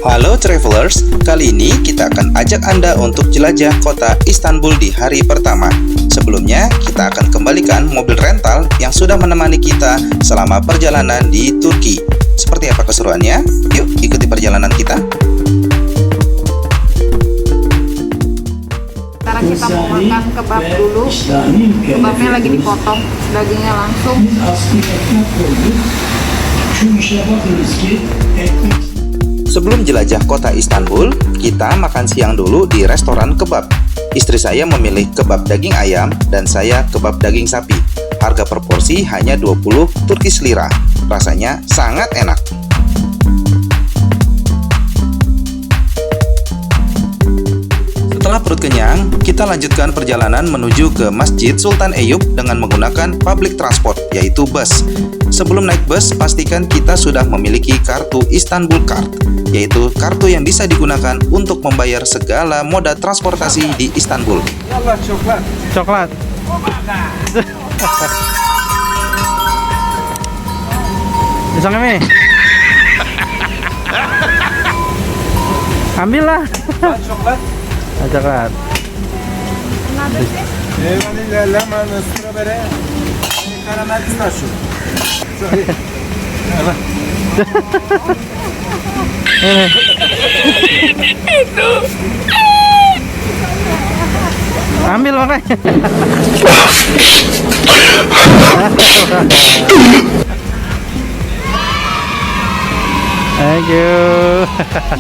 Halo travelers, kali ini kita akan ajak Anda untuk jelajah kota Istanbul di hari pertama. Sebelumnya, kita akan kembalikan mobil rental yang sudah menemani kita selama perjalanan di Turki. Seperti apa keseruannya? Yuk ikuti perjalanan kita. Sekarang kita mau makan kebab dulu. Kebabnya lagi dipotong, dagingnya langsung. Sebelum jelajah kota Istanbul, kita makan siang dulu di restoran kebab. Istri saya memilih kebab daging ayam dan saya kebab daging sapi. Harga per porsi hanya 20 Turkish lira. Rasanya sangat enak. Setelah perut kenyang, kita lanjutkan perjalanan menuju ke Masjid Sultan Eyüp dengan menggunakan public transport, yaitu bus. Sebelum naik bus, pastikan kita sudah memiliki kartu Istanbul Card, yaitu kartu yang bisa digunakan untuk membayar segala moda transportasi di Istanbul. Coklat. Bisa nggak, ambil lah. Coklat. Coklat. Vanilya, lemon, strawberry, karamel, pistachio. Ambil makanya. Thank you.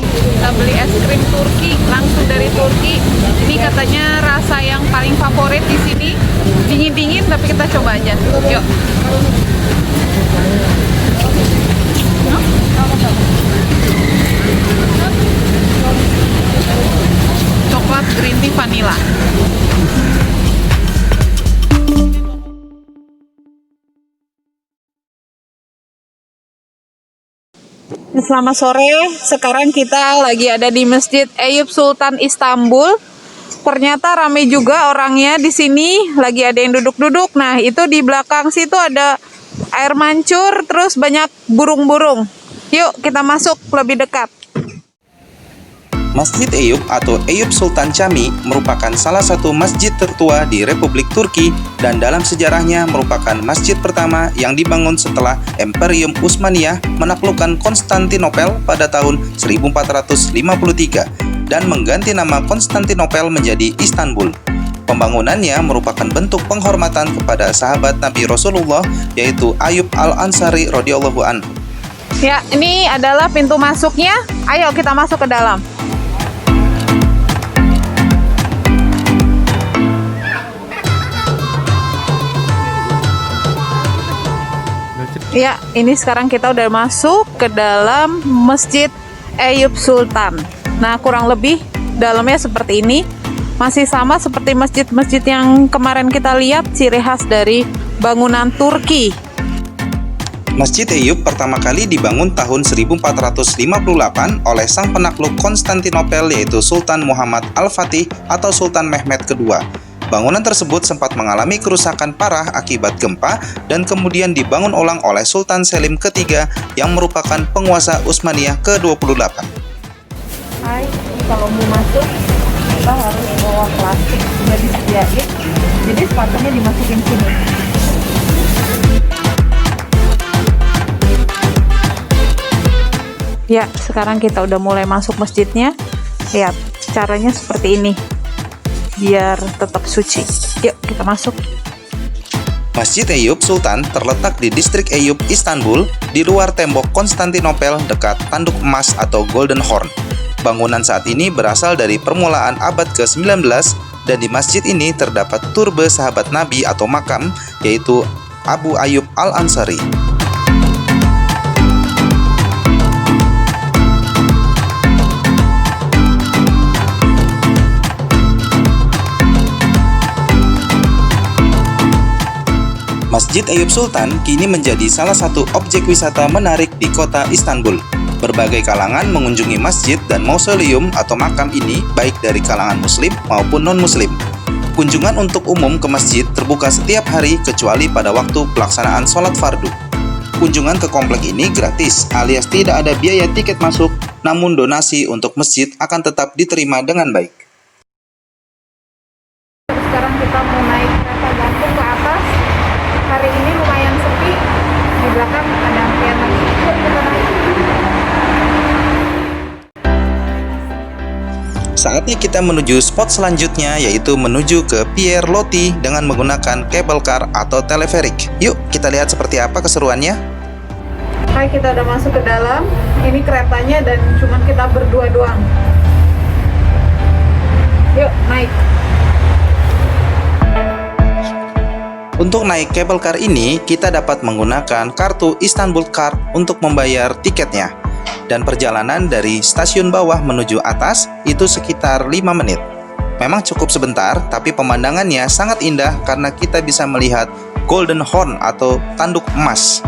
Kita beli es krim Turki langsung dari Turki. Ini katanya rasa yang paling favorit di sini. Dingin-dingin tapi kita coba aja. Yuk. Coklat green tea vanilla. Selamat sore, sekarang kita lagi ada di Masjid Eyüp Sultan Istanbul. Ternyata ramai juga orangnya di sini, lagi ada yang duduk-duduk. Nah, itu di belakang situ ada air mancur, terus banyak burung-burung. Yuk, kita masuk lebih dekat. Masjid Eyüp atau Eyüp Sultan Cami merupakan salah satu masjid tertua di Republik Turki dan dalam sejarahnya merupakan masjid pertama yang dibangun setelah Imperium Utsmaniyah menaklukkan Konstantinopel pada tahun 1453 dan mengganti nama Konstantinopel menjadi Istanbul. Pembangunannya merupakan bentuk penghormatan kepada sahabat Nabi Rasulullah yaitu Ayyub Al-Ansari radhiyallahu anhu. Ya, ini adalah pintu masuknya. Ayo kita masuk ke dalam. Ya, ini sekarang kita udah masuk ke dalam Masjid Eyüp Sultan. Nah, kurang lebih dalamnya seperti ini. Masih sama seperti masjid-masjid yang kemarin kita lihat, ciri khas dari bangunan Turki. Masjid Eyüp pertama kali dibangun tahun 1458 oleh sang penakluk Konstantinopel yaitu Sultan Muhammad Al-Fatih atau Sultan Mehmed II. Bangunan tersebut sempat mengalami kerusakan parah akibat gempa dan kemudian dibangun ulang oleh Sultan Selim III yang merupakan penguasa Utsmaniyah ke-28. Hai, kalau mau masuk kita harus bawa plastik, sudah disediain. Jadi sepatunya dimasukin sini. Ya, sekarang kita udah mulai masuk masjidnya. Lihat, caranya seperti ini. Biar tetap suci. Yuk, kita masuk. Masjid Eyüp Sultan terletak di distrik Eyüp, Istanbul, di luar tembok Konstantinopel dekat Tanduk Emas atau Golden Horn. Bangunan saat ini berasal dari permulaan abad ke-19 dan di masjid ini terdapat turbe sahabat Nabi atau makam yaitu Abu Ayyub Al-Ansari. Masjid Eyüp Sultan kini menjadi salah satu objek wisata menarik di kota Istanbul. Berbagai kalangan mengunjungi masjid dan mausoleum atau makam ini baik dari kalangan muslim maupun non-muslim. Kunjungan untuk umum ke masjid terbuka setiap hari kecuali pada waktu pelaksanaan sholat fardu. Kunjungan ke komplek ini gratis alias tidak ada biaya tiket masuk namun donasi untuk masjid akan tetap diterima dengan baik. Sekarang kita mau naik kereta gantung ke atas. Hari ini lumayan sepi. Di belakang ada antrian lagi. Yuk kita naik. Saatnya kita menuju spot selanjutnya, yaitu menuju ke Pier Loti dengan menggunakan cable car atau teleferik. Yuk kita lihat seperti apa keseruannya. Hai, kita udah masuk ke dalam. Ini keretanya dan cuman kita berdua doang. Yuk naik. Untuk naik cable car ini, kita dapat menggunakan kartu Istanbul Card untuk membayar tiketnya. Dan perjalanan dari stasiun bawah menuju atas itu sekitar 5 menit. Memang cukup sebentar, tapi pemandangannya sangat indah karena kita bisa melihat Golden Horn atau tanduk emas.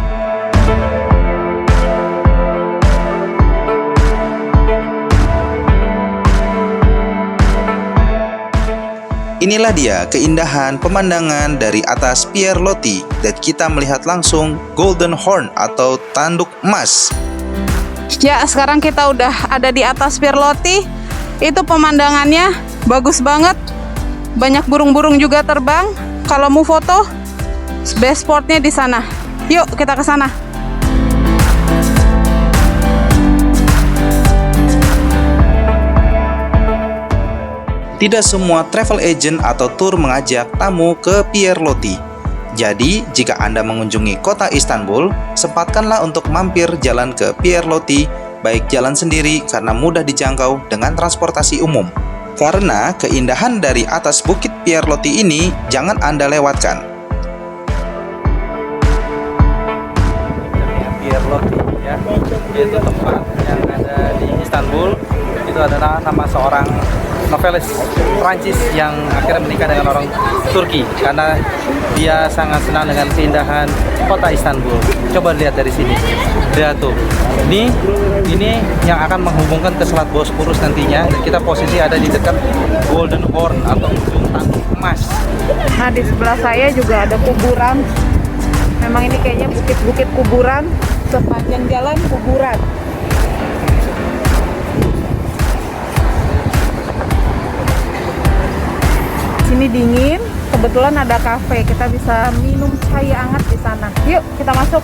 Inilah dia keindahan pemandangan dari atas Pier Loti, dan kita melihat langsung Golden Horn atau tanduk emas. Ya, sekarang kita udah ada di atas Pier Loti. Itu pemandangannya bagus banget. Banyak burung-burung juga terbang. Kalau mau foto, best spotnya di sana. Yuk, kita ke sana. Tidak semua travel agent atau tour mengajak tamu ke Pier Loti. Jadi, jika Anda mengunjungi kota Istanbul, sempatkanlah untuk mampir jalan ke Pier Loti, baik jalan sendiri karena mudah dijangkau dengan transportasi umum. Karena keindahan dari atas bukit Pier Loti ini jangan Anda lewatkan. Pier Loti ya, itu tempat yang ada di Istanbul. Itu adalah nama seorang novelis Prancis yang akhirnya menikah dengan orang Turki karena dia sangat senang dengan keindahan kota Istanbul. Coba lihat dari sini, lihat tuh. Ini yang akan menghubungkan ke Selat Bosporus nantinya. Dan kita posisi ada di dekat Golden Horn atau ujung tanduk emas. Nah, di sebelah saya juga ada kuburan. Memang ini kayaknya bukit-bukit kuburan, sepanjang jalan kuburan. Sini dingin, kebetulan ada kafe, kita bisa minum chai hangat di sana. Yuk, kita masuk.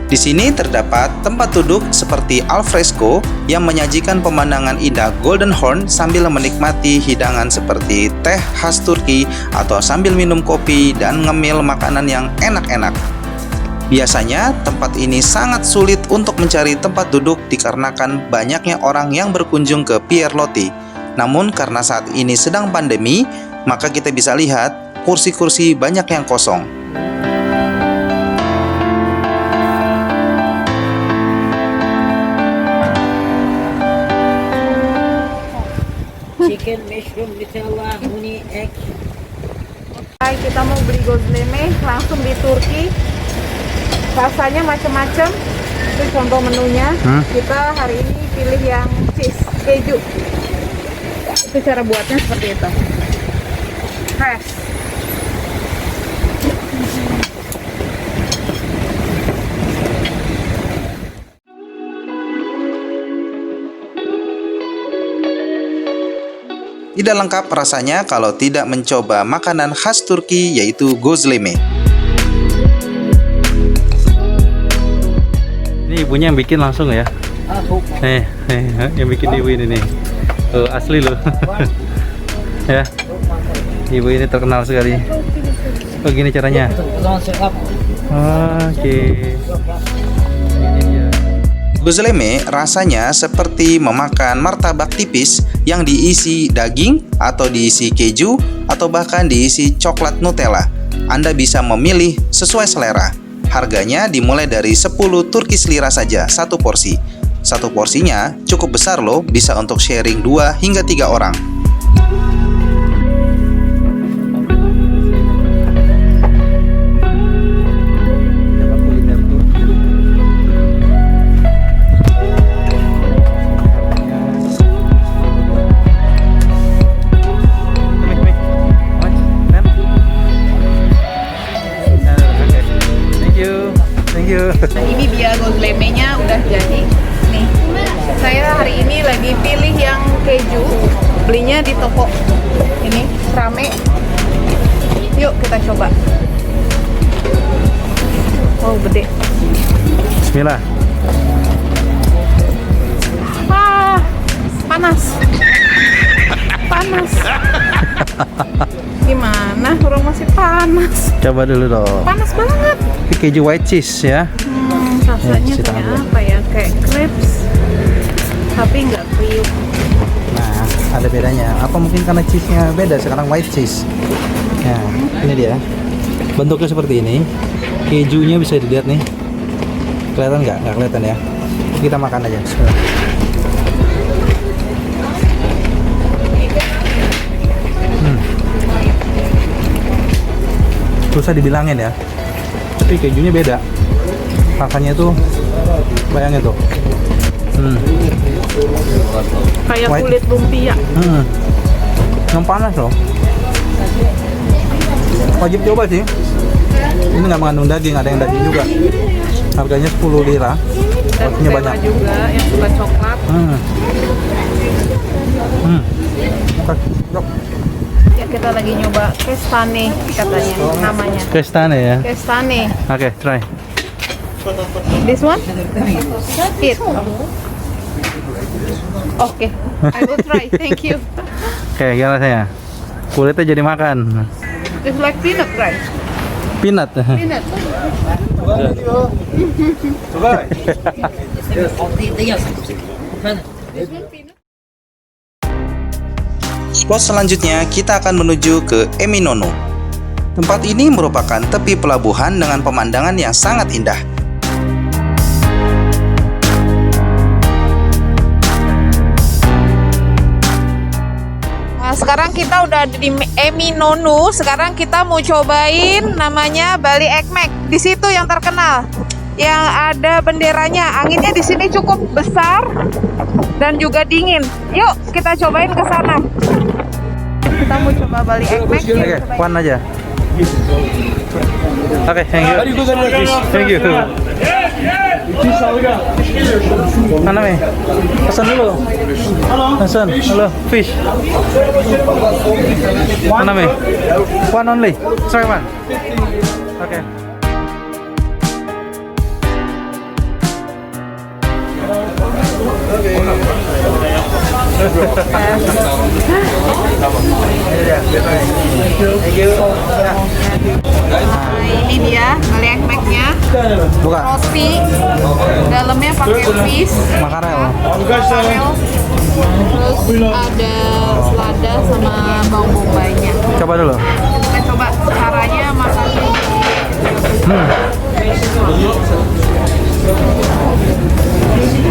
Di sini terdapat tempat duduk seperti alfresco yang menyajikan pemandangan indah Golden Horn sambil menikmati hidangan seperti teh khas Turki atau sambil minum kopi dan ngemil makanan yang enak-enak. Biasanya tempat ini sangat sulit untuk mencari tempat duduk dikarenakan banyaknya orang yang berkunjung ke Pier Loti. Namun karena saat ini sedang pandemi, maka kita bisa lihat kursi-kursi banyak yang kosong. Chicken, mushroom, Nutella, honey, egg. Hai, kita mau beli gozleme langsung di Turki. Rasanya macam-macam. Itu contoh menunya. Kita hari ini pilih yang cheese, keju. Itu cara buatnya seperti itu. Fresh. Tidak lengkap rasanya kalau tidak mencoba makanan khas Turki yaitu gozleme. Ini ibunya yang bikin langsung ya. Yang bikin ibu ini nih. Asli loh. Ya. Ibu ini terkenal sekali. Begini caranya. Oke. Ini dia. Gozleme rasanya seperti memakan martabak tipis yang diisi daging atau diisi keju atau bahkan diisi coklat Nutella. Anda bisa memilih sesuai selera. Harganya dimulai dari 10 Turkish lira saja satu porsi. Satu porsinya cukup besar loh, bisa untuk sharing 2 hingga 3 orang. Thank you. Nah, ini dia gozlemenya udah jadi. Nih, saya hari ini lagi pilih yang keju. Belinya di toko ini rame. Yuk kita coba. Oh gede. Bismillah. Ah, panas. Panas. Gimana? Orang masih panas. Coba dulu dong. Panas banget. Ini keju white cheese ya. Rasanya Isi tangan kayak dulu. apa ya? Kayak crepes. Tapi nggak kriuk. Nah, ada bedanya. Apa mungkin karena cheese-nya beda sekarang white cheese. Nah, ini dia. Bentuknya seperti ini. Kejunya bisa dilihat nih. Kelihatan nggak? Nggak kelihatan ya. Kita makan aja. Susah dibilangin ya. Tapi kejunya beda. Rasanya tuh bayangin tuh. Kayak White. kulit lumpia. Yang panas loh. Wajib coba sih. Ini nggak mengandung daging, ada yang daging juga. Harganya 10 lira. Dan Porsinya Seva banyak. juga yang suka coklat. Oke, yuk. Ya kita lagi nyoba kestane katanya namanya. Kestane ya. Kestane. Oke, try. This one? It. Oke, I will try. Thank you. Oke, gimana rasanya? Kulitnya jadi makan. It's like peanut, right? Peanut. Peanut. Spot selanjutnya kita akan menuju ke Eminono. Tempat ini merupakan tepi pelabuhan dengan pemandangan yang sangat indah. Nah, sekarang kita udah ada di Eminono. Sekarang kita mau cobain namanya Bali Egg Mac. Di situ yang terkenal, yang ada benderanya. Anginnya di sini cukup besar dan juga dingin. Yuk kita cobain ke sana. Kita mau coba Bali Egg Mac. Oke, one aja. Oke, thank you. Thank you. Mana nih? Pesan dulu. Pesan. Halo, fish. Mana nih? One only. Try one. Oke. Ini dia Bali Egg Mac-nya. Buka. Roti. Dalamnya pakai fish. Makarel. Makarel. Terus ada selada sama bawang bombaynya. Coba dulu. Kita coba caranya masaknya.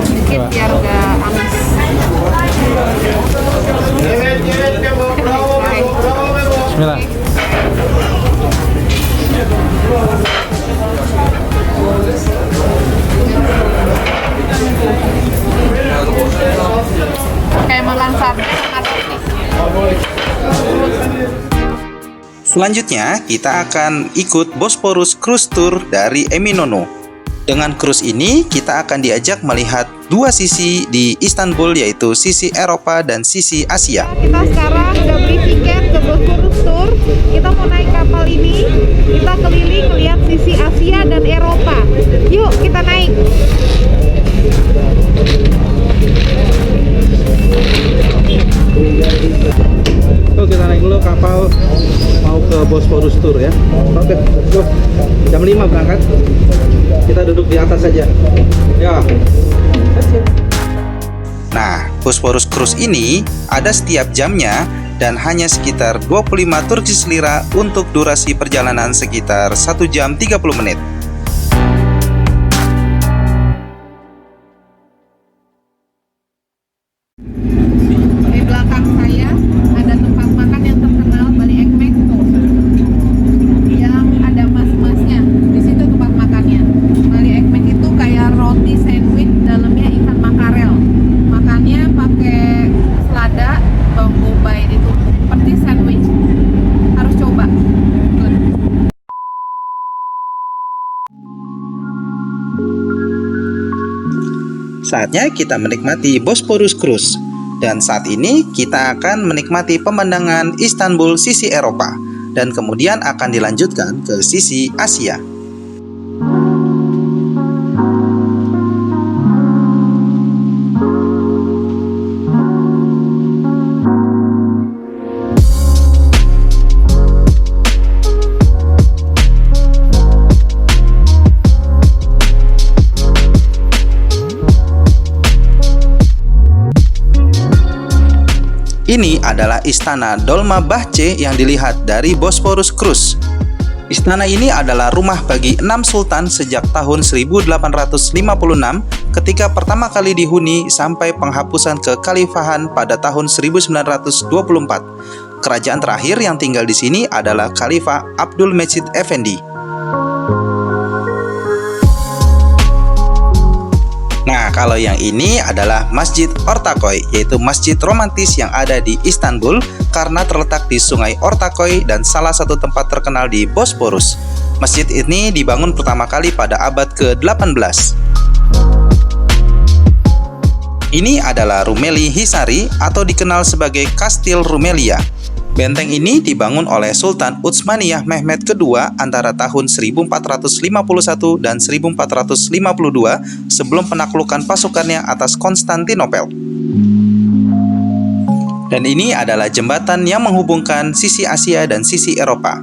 Sedikit biar gak amis. Bismillah. Kayak makan sate sama roti. Selanjutnya, kita akan ikut Bosporus Cruise Tour dari Eminono. Dengan cruise ini, kita akan diajak melihat dua sisi di Istanbul, yaitu sisi Eropa dan sisi Asia. Kita sekarang udah beli tiket ke Bosporus Tour. Kita mau naik kapal ini. Kita keliling melihat sisi Asia dan Eropa. Yuk kita naik. Kita naik dulu kapal mau ke Bosporus Tour ya. Oke, go. Jam 5 berangkat. Kita duduk di atas saja. Ya. Nah, Bosporus Cruise ini ada setiap jamnya dan hanya sekitar 25 Turkish lira untuk durasi perjalanan sekitar 1 jam 30 menit. Di belakang saya ada tempat makan yang terkenal Bali Egg Mac tuh. Yang ada mas-masnya. Di situ tempat makannya. Bali Egg Mac itu kayak roti sandwich dalamnya ikan makarel. Makannya pakai selada, bawang bombay ditumbuk seperti sandwich. Harus coba. Good. Saatnya kita menikmati Bosporus Cruise. Dan saat ini kita akan menikmati pemandangan Istanbul sisi Eropa dan kemudian akan dilanjutkan ke sisi Asia. Ini adalah Istana Dolmabahce yang dilihat dari Bosporus Cruise. Istana ini adalah rumah bagi 6 sultan sejak tahun 1856 ketika pertama kali dihuni sampai penghapusan kekhalifahan pada tahun 1924. Kerajaan terakhir yang tinggal di sini adalah Khalifah Abdul Majid Effendi. Nah, kalau yang ini adalah Masjid Ortaköy, yaitu masjid romantis yang ada di Istanbul karena terletak di Sungai Ortaköy dan salah satu tempat terkenal di Bosporus. Masjid ini dibangun pertama kali pada abad ke-18. Ini adalah Rumeli Hisari atau dikenal sebagai Kastil Rumelia. Benteng ini dibangun oleh Sultan Utsmaniyah Mehmed II antara tahun 1451 dan 1452 sebelum penaklukan pasukannya atas Konstantinopel. Dan ini adalah jembatan yang menghubungkan sisi Asia dan sisi Eropa.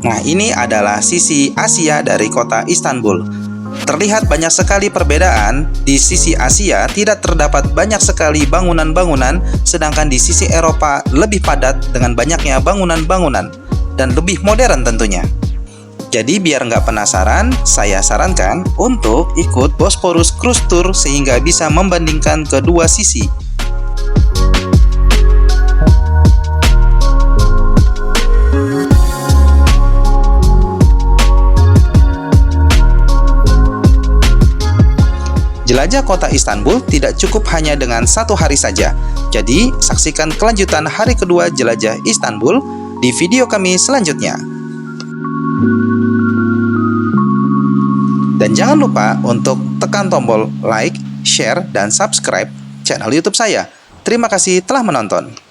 Nah, ini adalah sisi Asia dari kota Istanbul. Terlihat banyak sekali perbedaan. Di sisi Asia tidak terdapat banyak sekali bangunan-bangunan, sedangkan di sisi Eropa lebih padat dengan banyaknya bangunan-bangunan dan lebih modern tentunya. Jadi biar nggak penasaran, saya sarankan untuk ikut Bosporus Cruise Tour sehingga bisa membandingkan kedua sisi. Jelajah kota Istanbul tidak cukup hanya dengan 1 hari saja. Jadi, saksikan kelanjutan hari kedua jelajah Istanbul di video kami selanjutnya. Dan jangan lupa untuk tekan tombol like, share, dan subscribe channel YouTube saya. Terima kasih telah menonton.